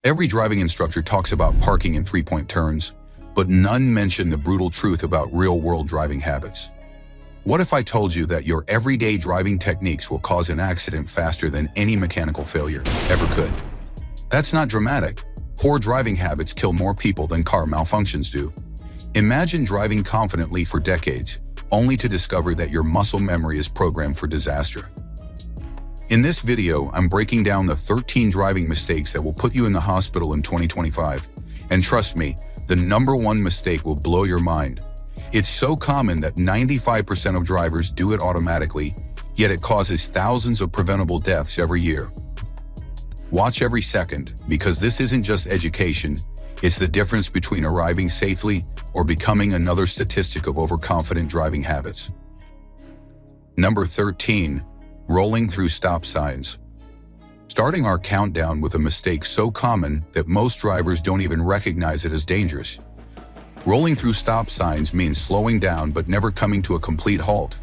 Every driving instructor talks about parking in three-point turns, but none mention the brutal truth about real-world driving habits. What if I told you that your everyday driving techniques will cause an accident faster than any mechanical failure ever could? That's not dramatic. Poor driving habits kill more people than car malfunctions do. Imagine driving confidently for decades, only to discover that your muscle memory is programmed for disaster. In this video, I'm breaking down the 13 driving mistakes that will put you in the hospital in 2025. And trust me, the number one mistake will blow your mind. It's so common that 95% of drivers do it automatically, yet it causes thousands of preventable deaths every year. Watch every second, because this isn't just education, it's the difference between arriving safely or becoming another statistic of overconfident driving habits. Number 13. Rolling through stop signs. Starting our countdown with a mistake so common that most drivers don't even recognize it as dangerous. Rolling through stop signs means slowing down but never coming to a complete halt,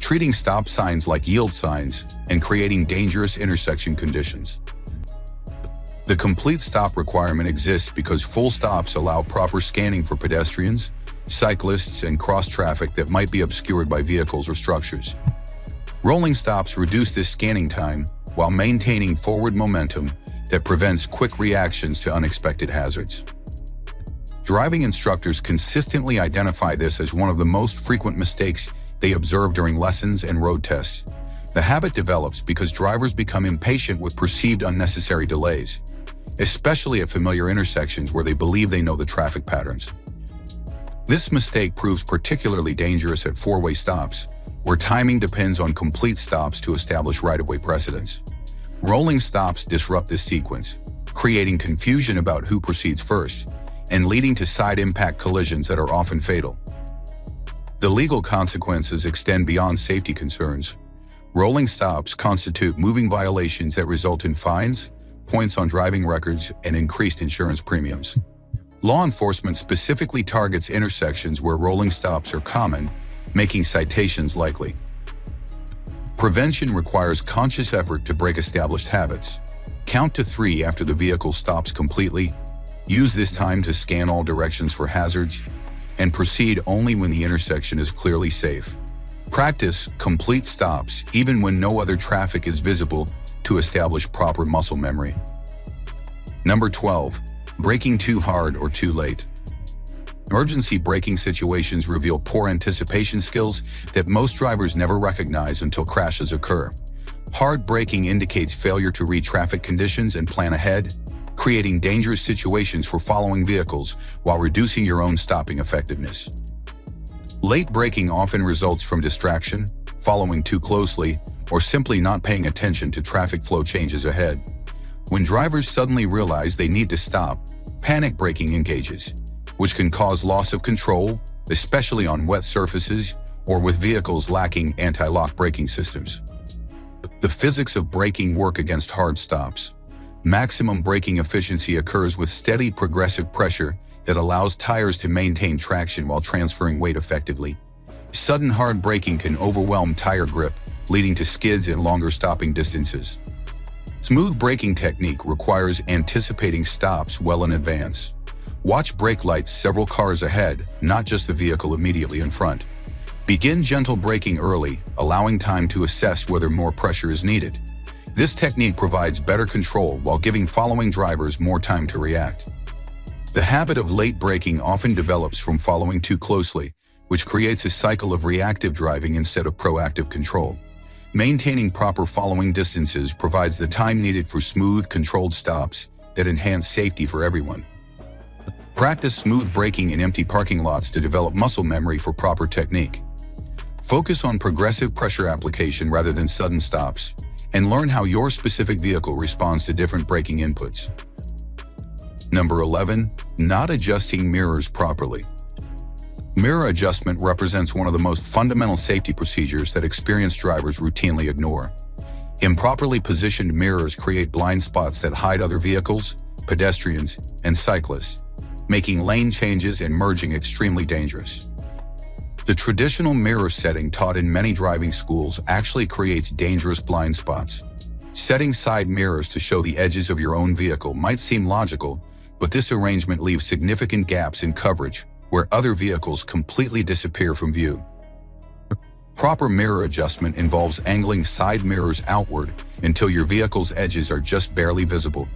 treating stop signs like yield signs, and creating dangerous intersection conditions. The complete stop requirement exists because full stops allow proper scanning for pedestrians, cyclists, and cross-traffic that might be obscured by vehicles or structures. Rolling stops reduce this scanning time while maintaining forward momentum that prevents quick reactions to unexpected hazards. Driving instructors consistently identify this as one of the most frequent mistakes they observe during lessons and road tests. The habit develops because drivers become impatient with perceived unnecessary delays, especially at familiar intersections where they believe they know the traffic patterns. This mistake proves particularly dangerous at four-way stops, where timing depends on complete stops to establish right-of-way precedence. Rolling stops disrupt this sequence, creating confusion about who proceeds first, and leading to side impact collisions that are often fatal. The legal consequences extend beyond safety concerns. Rolling stops constitute moving violations that result in fines, points on driving records, and increased insurance premiums. Law enforcement specifically targets intersections where rolling stops are common, making citations likely. Prevention requires conscious effort to break established habits. Count to 3 after the vehicle stops completely, use this time to scan all directions for hazards, and proceed only when the intersection is clearly safe. Practice complete stops even when no other traffic is visible to establish proper muscle memory. Number 12. Braking too hard or too late. Emergency braking situations reveal poor anticipation skills that most drivers never recognize until crashes occur. Hard braking indicates failure to read traffic conditions and plan ahead, creating dangerous situations for following vehicles while reducing your own stopping effectiveness. Late braking often results from distraction, following too closely, or simply not paying attention to traffic flow changes ahead. When drivers suddenly realize they need to stop, panic braking engages, which can cause loss of control, especially on wet surfaces or with vehicles lacking anti-lock braking systems. The physics of braking work against hard stops. Maximum braking efficiency occurs with steady progressive pressure that allows tires to maintain traction while transferring weight effectively. Sudden hard braking can overwhelm tire grip, leading to skids and longer stopping distances. Smooth braking technique requires anticipating stops well in advance. Watch brake lights several cars ahead, not just the vehicle immediately in front. Begin gentle braking early, allowing time to assess whether more pressure is needed. This technique provides better control while giving following drivers more time to react. The habit of late braking often develops from following too closely, which creates a cycle of reactive driving instead of proactive control. Maintaining proper following distances provides the time needed for smooth, controlled stops that enhance safety for everyone. Practice smooth braking in empty parking lots to develop muscle memory for proper technique. Focus on progressive pressure application rather than sudden stops, and learn how your specific vehicle responds to different braking inputs. Number 11. Not adjusting mirrors properly. Mirror adjustment represents one of the most fundamental safety procedures that experienced drivers routinely ignore. Improperly positioned mirrors create blind spots that hide other vehicles, pedestrians, and cyclists, making lane changes and merging extremely dangerous. The traditional mirror setting taught in many driving schools actually creates dangerous blind spots. Setting side mirrors to show the edges of your own vehicle might seem logical, but this arrangement leaves significant gaps in coverage where other vehicles completely disappear from view. Proper mirror adjustment involves angling side mirrors outward until your vehicle's edges are just barely visible.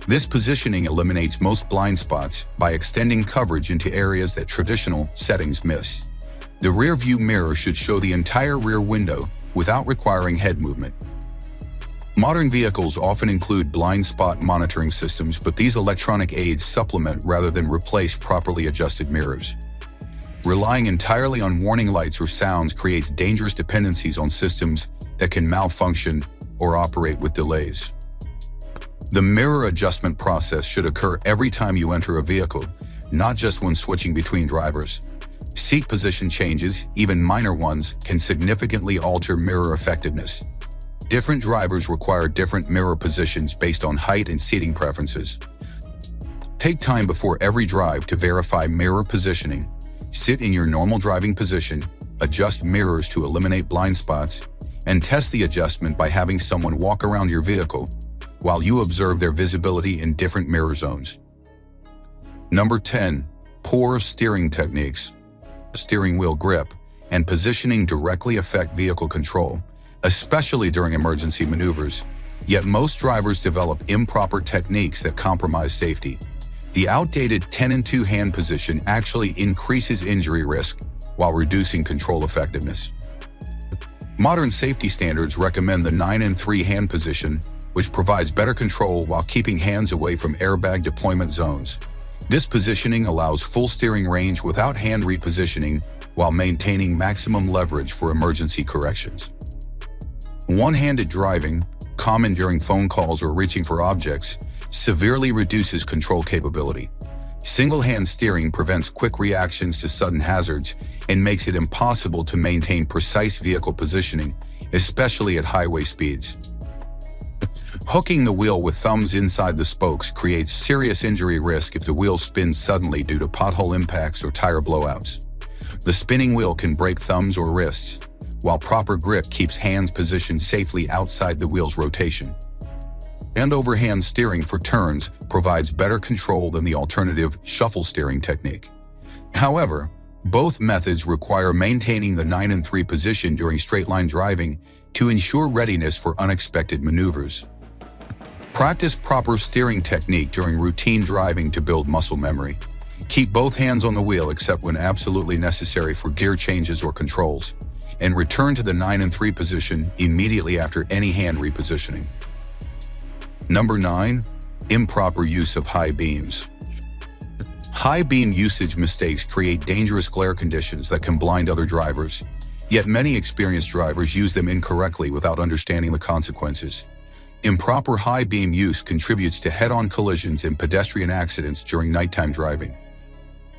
This positioning eliminates most blind spots by extending coverage into areas that traditional settings miss. The rear view mirror should show the entire rear window without requiring head movement. Modern vehicles often include blind spot monitoring systems, but these electronic aids supplement rather than replace properly adjusted mirrors. Relying entirely on warning lights or sounds creates dangerous dependencies on systems that can malfunction or operate with delays. The mirror adjustment process should occur every time you enter a vehicle, not just when switching between drivers. Seat position changes, even minor ones, can significantly alter mirror effectiveness. Different drivers require different mirror positions based on height and seating preferences. Take time before every drive to verify mirror positioning. Sit in your normal driving position, adjust mirrors to eliminate blind spots, and test the adjustment by having someone walk around your vehicle while you observe their visibility in different mirror zones. Number 10. Poor steering techniques. Steering wheel grip and positioning directly affect vehicle control, especially during emergency maneuvers. Yet most drivers develop improper techniques that compromise safety. The outdated 10-2 hand position actually increases injury risk while reducing control effectiveness. Modern safety standards recommend the 9-3 hand position, which provides better control while keeping hands away from airbag deployment zones. This positioning allows full steering range without hand repositioning while maintaining maximum leverage for emergency corrections. One-handed driving, common during phone calls or reaching for objects, severely reduces control capability. Single-hand steering prevents quick reactions to sudden hazards and makes it impossible to maintain precise vehicle positioning, especially at highway speeds. Hooking the wheel with thumbs inside the spokes creates serious injury risk if the wheel spins suddenly due to pothole impacts or tire blowouts. The spinning wheel can break thumbs or wrists, while proper grip keeps hands positioned safely outside the wheel's rotation. Hand-over-hand steering for turns provides better control than the alternative shuffle steering technique. However, both methods require maintaining the 9-3 position during straight-line driving to ensure readiness for unexpected maneuvers. Practice proper steering technique during routine driving to build muscle memory. Keep both hands on the wheel except when absolutely necessary for gear changes or controls, and return to the 9-3 position immediately after any hand repositioning. Number 9. Improper use of high beams. High beam usage mistakes create dangerous glare conditions that can blind other drivers, yet many experienced drivers use them incorrectly without understanding the consequences. Improper high beam use contributes to head-on collisions and pedestrian accidents during nighttime driving.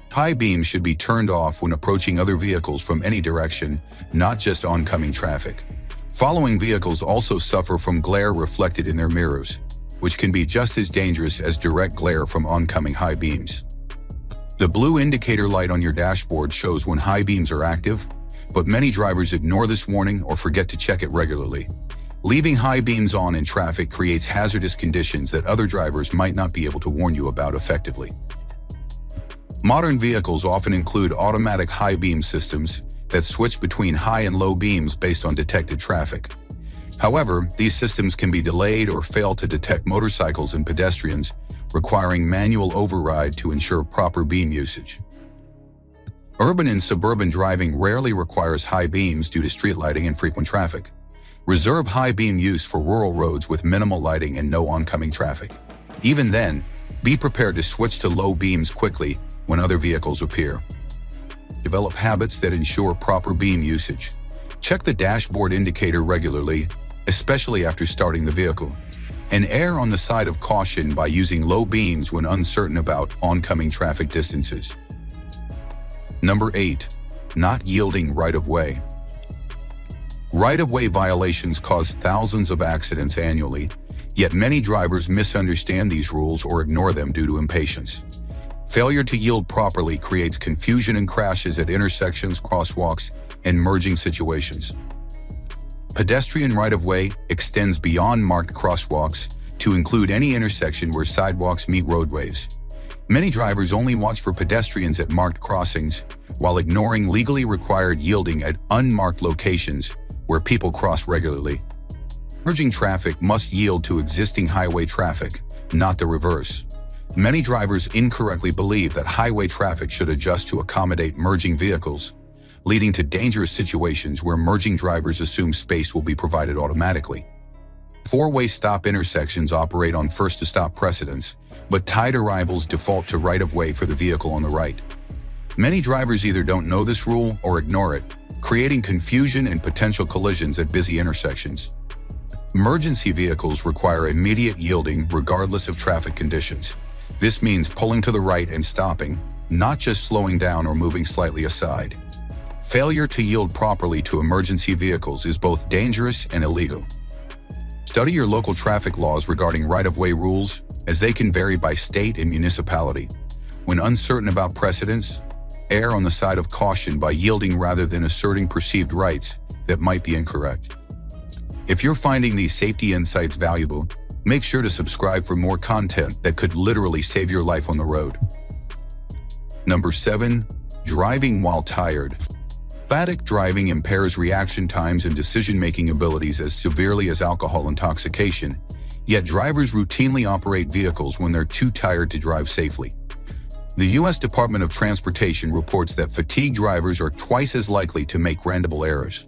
High beams should be turned off when approaching other vehicles from any direction, not just oncoming traffic. Following vehicles also suffer from glare reflected in their mirrors, which can be just as dangerous as direct glare from oncoming high beams. The blue indicator light on your dashboard shows when high beams are active, but many drivers ignore this warning or forget to check it regularly. Leaving high beams on in traffic creates hazardous conditions that other drivers might not be able to warn you about effectively. Modern vehicles often include automatic high beam systems that switch between high and low beams based on detected traffic. However, these systems can be delayed or fail to detect motorcycles and pedestrians, requiring manual override to ensure proper beam usage. Urban and suburban driving rarely requires high beams due to street lighting and frequent traffic. Reserve high beam use for rural roads with minimal lighting and no oncoming traffic. Even then, be prepared to switch to low beams quickly when other vehicles appear. Develop habits that ensure proper beam usage. Check the dashboard indicator regularly, especially after starting the vehicle, and err on the side of caution by using low beams when uncertain about oncoming traffic distances. Number 8. Not yielding right-of-way. Right-of-way violations cause thousands of accidents annually, yet many drivers misunderstand these rules or ignore them due to impatience. Failure to yield properly creates confusion and crashes at intersections, crosswalks, and merging situations. Pedestrian right-of-way extends beyond marked crosswalks to include any intersection where sidewalks meet roadways. Many drivers only watch for pedestrians at marked crossings, while ignoring legally required yielding at unmarked locations where people cross regularly. Merging traffic must yield to existing highway traffic, not the reverse. Many drivers incorrectly believe that highway traffic should adjust to accommodate merging vehicles, leading to dangerous situations where merging drivers assume space will be provided automatically. Four-way stop intersections operate on first-to-stop precedence, but tied arrivals default to right-of-way for the vehicle on the right. Many drivers either don't know this rule or ignore it, creating confusion and potential collisions at busy intersections. Emergency vehicles require immediate yielding regardless of traffic conditions. This means pulling to the right and stopping, not just slowing down or moving slightly aside. Failure to yield properly to emergency vehicles is both dangerous and illegal. Study your local traffic laws regarding right-of-way rules, as they can vary by state and municipality. When uncertain about precedents, err on the side of caution by yielding rather than asserting perceived rights that might be incorrect. If you're finding these safety insights valuable, make sure to subscribe for more content that could literally save your life on the road. Number 7. Driving while tired. Erratic driving impairs reaction times and decision-making abilities as severely as alcohol intoxication, yet drivers routinely operate vehicles when they're too tired to drive safely. The U.S. Department of Transportation reports that fatigued drivers are twice as likely to make random errors.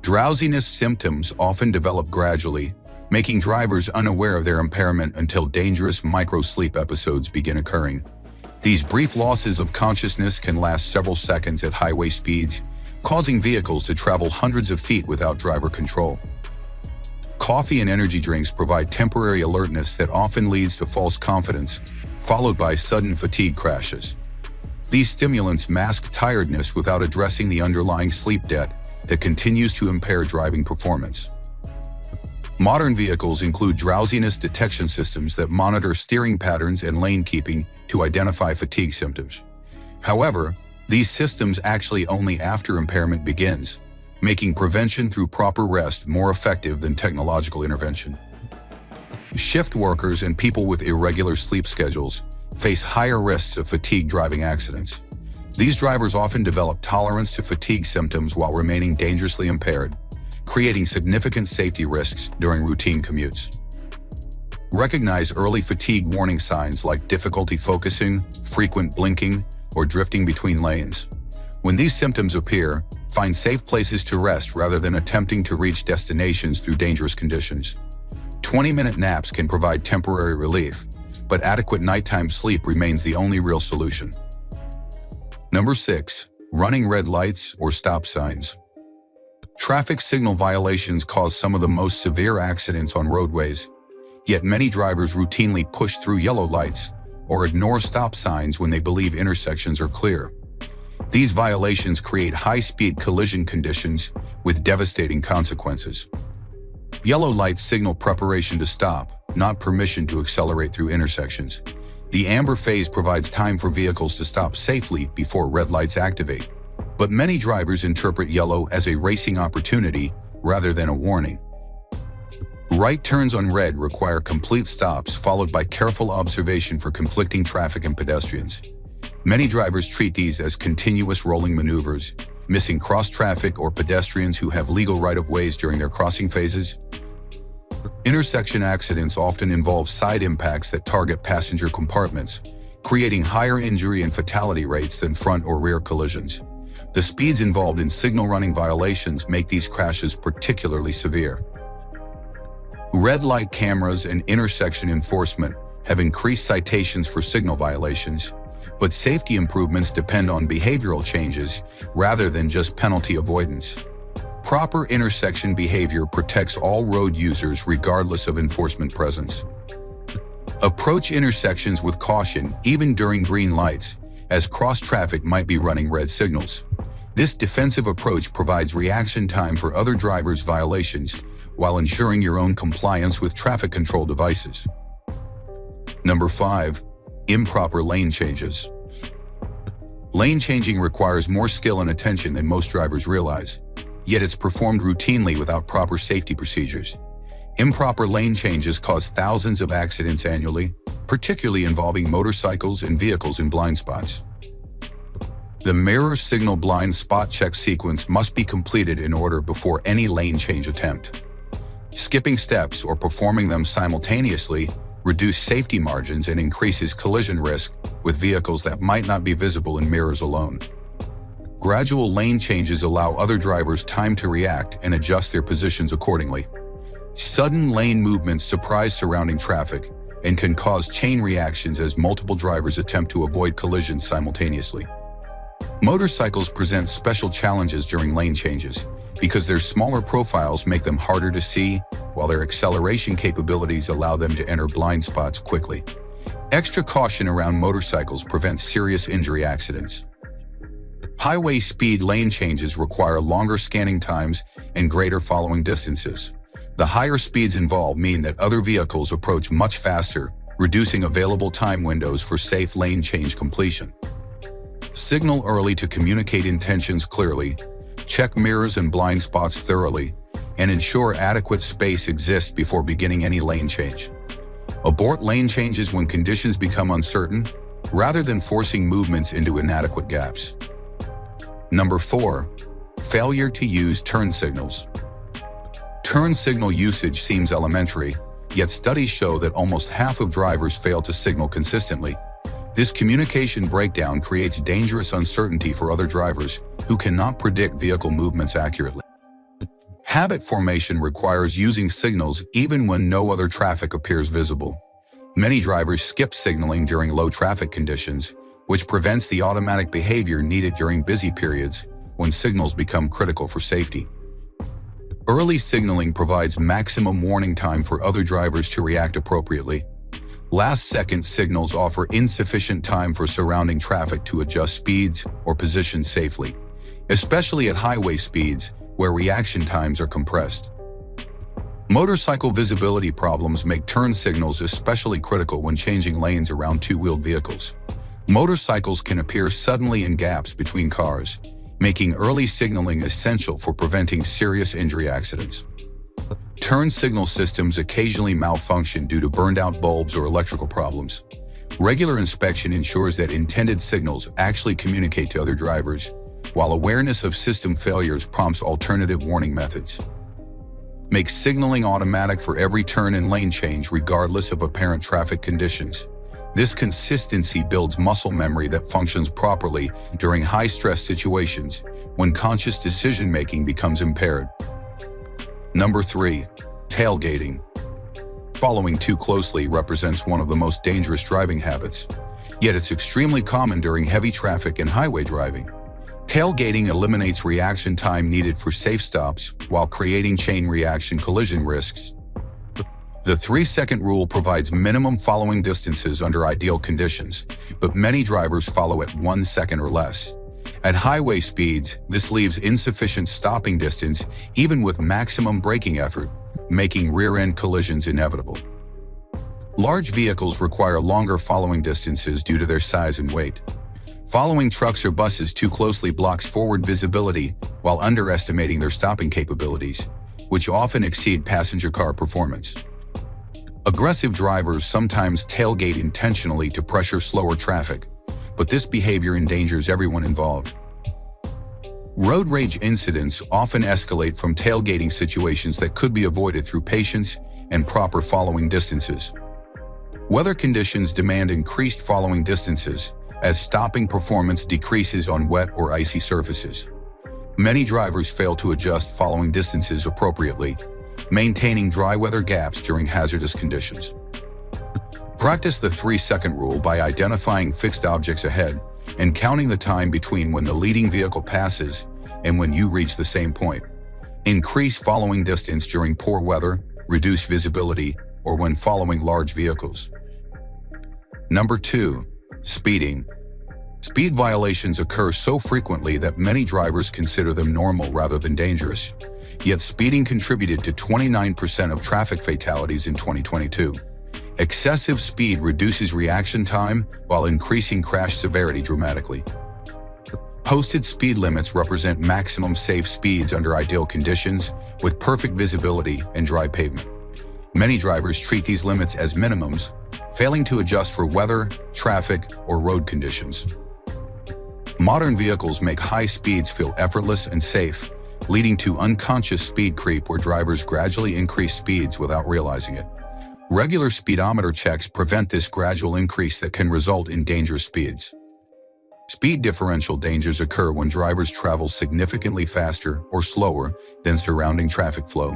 Drowsiness symptoms often develop gradually, making drivers unaware of their impairment until dangerous micro-sleep episodes begin occurring. These brief losses of consciousness can last several seconds at highway speeds, causing vehicles to travel hundreds of feet without driver control. Coffee and energy drinks provide temporary alertness that often leads to false confidence, followed by sudden fatigue crashes. These stimulants mask tiredness without addressing the underlying sleep debt that continues to impair driving performance. Modern vehicles include drowsiness detection systems that monitor steering patterns and lane keeping to identify fatigue symptoms. However, these systems actually only after impairment begins, making prevention through proper rest more effective than technological intervention. Shift workers and people with irregular sleep schedules face higher risks of fatigue driving accidents. These drivers often develop tolerance to fatigue symptoms while remaining dangerously impaired, creating significant safety risks during routine commutes. Recognize early fatigue warning signs like difficulty focusing, frequent blinking, or drifting between lanes. When these symptoms appear, find safe places to rest rather than attempting to reach destinations through dangerous conditions. 20-minute naps can provide temporary relief, but adequate nighttime sleep remains the only real solution. Number 6. Running red lights or stop signs. Traffic signal violations cause some of the most severe accidents on roadways, yet many drivers routinely push through yellow lights or ignore stop signs when they believe intersections are clear. These violations create high-speed collision conditions with devastating consequences. Yellow lights signal preparation to stop, not permission to accelerate through intersections. The amber phase provides time for vehicles to stop safely before red lights activate. But many drivers interpret yellow as a racing opportunity rather than a warning. Right turns on red require complete stops followed by careful observation for conflicting traffic and pedestrians. Many drivers treat these as continuous rolling maneuvers, missing cross-traffic or pedestrians who have legal right-of-ways during their crossing phases. Intersection accidents often involve side impacts that target passenger compartments, creating higher injury and fatality rates than front or rear collisions. The speeds involved in signal running violations make these crashes particularly severe. Red light cameras and intersection enforcement have increased citations for signal violations, but safety improvements depend on behavioral changes rather than just penalty avoidance. Proper intersection behavior protects all road users regardless of enforcement presence. Approach intersections with caution even during green lights, as cross-traffic might be running red signals. This defensive approach provides reaction time for other drivers' violations while ensuring your own compliance with traffic control devices. Number 5. Improper lane changes. Lane changing requires more skill and attention than most drivers realize. yet it's performed routinely without proper safety procedures. Improper lane changes cause thousands of accidents annually, particularly involving motorcycles and vehicles in blind spots. The mirror signal blind spot check sequence must be completed in order before any lane change attempt. Skipping steps or performing them simultaneously reduce safety margins and increases collision risk with vehicles that might not be visible in mirrors alone. Gradual lane changes allow other drivers time to react and adjust their positions accordingly. Sudden lane movements surprise surrounding traffic and can cause chain reactions as multiple drivers attempt to avoid collisions simultaneously. Motorcycles present special challenges during lane changes because their smaller profiles make them harder to see, while their acceleration capabilities allow them to enter blind spots quickly. Extra caution around motorcycles prevents serious injury accidents. Highway speed lane changes require longer scanning times and greater following distances. The higher speeds involved mean that other vehicles approach much faster, reducing available time windows for safe lane change completion. Signal early to communicate intentions clearly, check mirrors and blind spots thoroughly, and ensure adequate space exists before beginning any lane change. Abort lane changes when conditions become uncertain, rather than forcing movements into inadequate gaps. Number 4. Failure to use turn signals. Turn signal usage seems elementary, yet studies show that almost half of drivers fail to signal consistently. This communication breakdown creates dangerous uncertainty for other drivers who cannot predict vehicle movements accurately. Habit formation requires using signals even when no other traffic appears visible. Many drivers skip signaling during low traffic conditions, which prevents the automatic behavior needed during busy periods when signals become critical for safety. Early signaling provides maximum warning time for other drivers to react appropriately. Last-second signals offer insufficient time for surrounding traffic to adjust speeds or position safely, especially at highway speeds where reaction times are compressed. Motorcycle visibility problems make turn signals especially critical when changing lanes around two-wheeled vehicles. Motorcycles can appear suddenly in gaps between cars, making early signaling essential for preventing serious injury accidents. Turn signal systems occasionally malfunction due to burned-out bulbs or electrical problems. Regular inspection ensures that intended signals actually communicate to other drivers, while awareness of system failures prompts alternative warning methods. Make signaling automatic for every turn and lane change regardless of apparent traffic conditions. This consistency builds muscle memory that functions properly during high-stress situations when conscious decision-making becomes impaired. Number 3. Tailgating. Following too closely represents one of the most dangerous driving habits, yet it's extremely common during heavy traffic and highway driving. Tailgating eliminates reaction time needed for safe stops while creating chain reaction collision risks. The 3-second rule provides minimum following distances under ideal conditions, but many drivers follow at 1 second or less. At highway speeds, this leaves insufficient stopping distance even with maximum braking effort, making rear-end collisions inevitable. Large vehicles require longer following distances due to their size and weight. Following trucks or buses too closely blocks forward visibility while underestimating their stopping capabilities, which often exceed passenger car performance. Aggressive drivers sometimes tailgate intentionally to pressure slower traffic, but this behavior endangers everyone involved. Road rage incidents often escalate from tailgating situations that could be avoided through patience and proper following distances. Weather conditions demand increased following distances as stopping performance decreases on wet or icy surfaces. Many drivers fail to adjust following distances appropriately, maintaining dry weather gaps during hazardous conditions. Practice the 3-second rule by identifying fixed objects ahead and counting the time between when the leading vehicle passes and when you reach the same point. Increase following distance during poor weather, reduce visibility, or when following large vehicles. Number 2. Speeding. Speed violations occur so frequently that many drivers consider them normal rather than dangerous. Yet speeding contributed to 29% of traffic fatalities in 2022. Excessive speed reduces reaction time while increasing crash severity dramatically. Posted speed limits represent maximum safe speeds under ideal conditions with perfect visibility and dry pavement. Many drivers treat these limits as minimums, failing to adjust for weather, traffic, or road conditions. Modern vehicles make high speeds feel effortless and safe, leading to unconscious speed creep where drivers gradually increase speeds without realizing it. Regular speedometer checks prevent this gradual increase that can result in dangerous speeds. Speed differential dangers occur when drivers travel significantly faster or slower than surrounding traffic flow.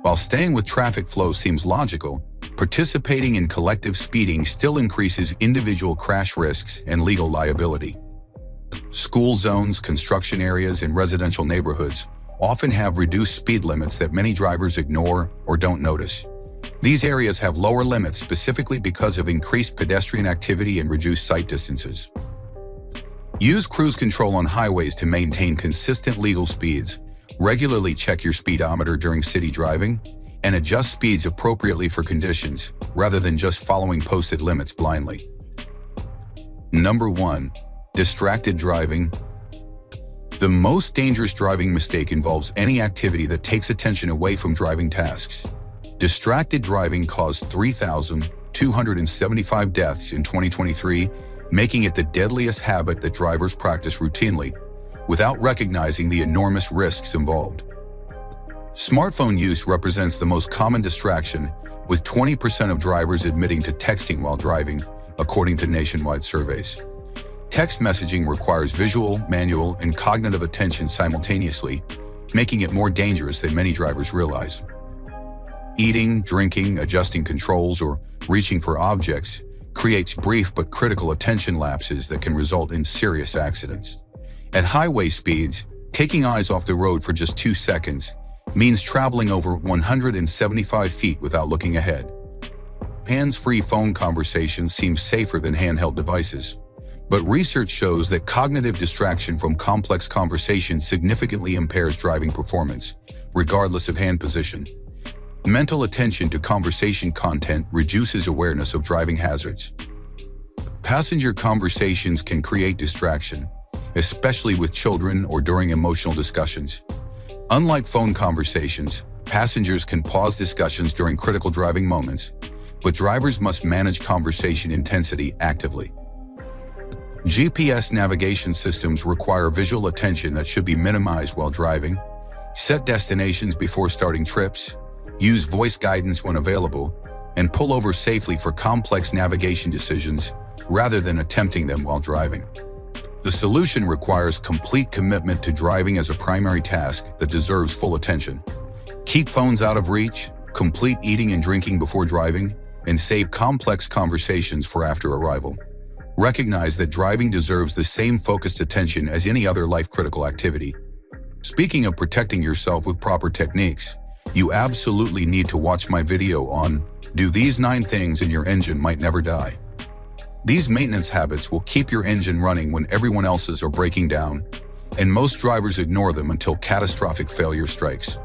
While staying with traffic flow seems logical, participating in collective speeding still increases individual crash risks and legal liability. School zones, construction areas, and residential neighborhoods often have reduced speed limits that many drivers ignore or don't notice. These areas have lower limits specifically because of increased pedestrian activity and reduced sight distances. Use cruise control on highways to maintain consistent legal speeds. Regularly check your speedometer during city driving and adjust speeds appropriately for conditions rather than just following posted limits blindly. Number 1. Distracted driving. The most dangerous driving mistake involves any activity that takes attention away from driving tasks. Distracted driving caused 3,275 deaths in 2023, making it the deadliest habit that drivers practice routinely, without recognizing the enormous risks involved. Smartphone use represents the most common distraction, with 20% of drivers admitting to texting while driving, according to nationwide surveys. Text messaging requires visual, manual, and cognitive attention simultaneously, making it more dangerous than many drivers realize. Eating, drinking, adjusting controls, or reaching for objects creates brief but critical attention lapses that can result in serious accidents. At highway speeds, taking eyes off the road for just 2 seconds means traveling over 175 feet without looking ahead. Hands-free phone conversations seem safer than handheld devices, but research shows that cognitive distraction from complex conversations significantly impairs driving performance, regardless of hand position. Mental attention to conversation content reduces awareness of driving hazards. Passenger conversations can create distraction, especially with children or during emotional discussions. Unlike phone conversations, passengers can pause discussions during critical driving moments, but drivers must manage conversation intensity actively. GPS navigation systems require visual attention that should be minimized while driving. Set destinations before starting trips, use voice guidance when available, and pull over safely for complex navigation decisions rather than attempting them while driving. The solution requires complete commitment to driving as a primary task that deserves full attention. Keep phones out of reach, complete eating and drinking before driving, and save complex conversations for after arrival. Recognize that driving deserves the same focused attention as any other life-critical activity. Speaking of protecting yourself with proper techniques, you absolutely need to watch my video on "Do these 9 things and your engine might never die." These maintenance habits will keep your engine running when everyone else's are breaking down, and most drivers ignore them until catastrophic failure strikes.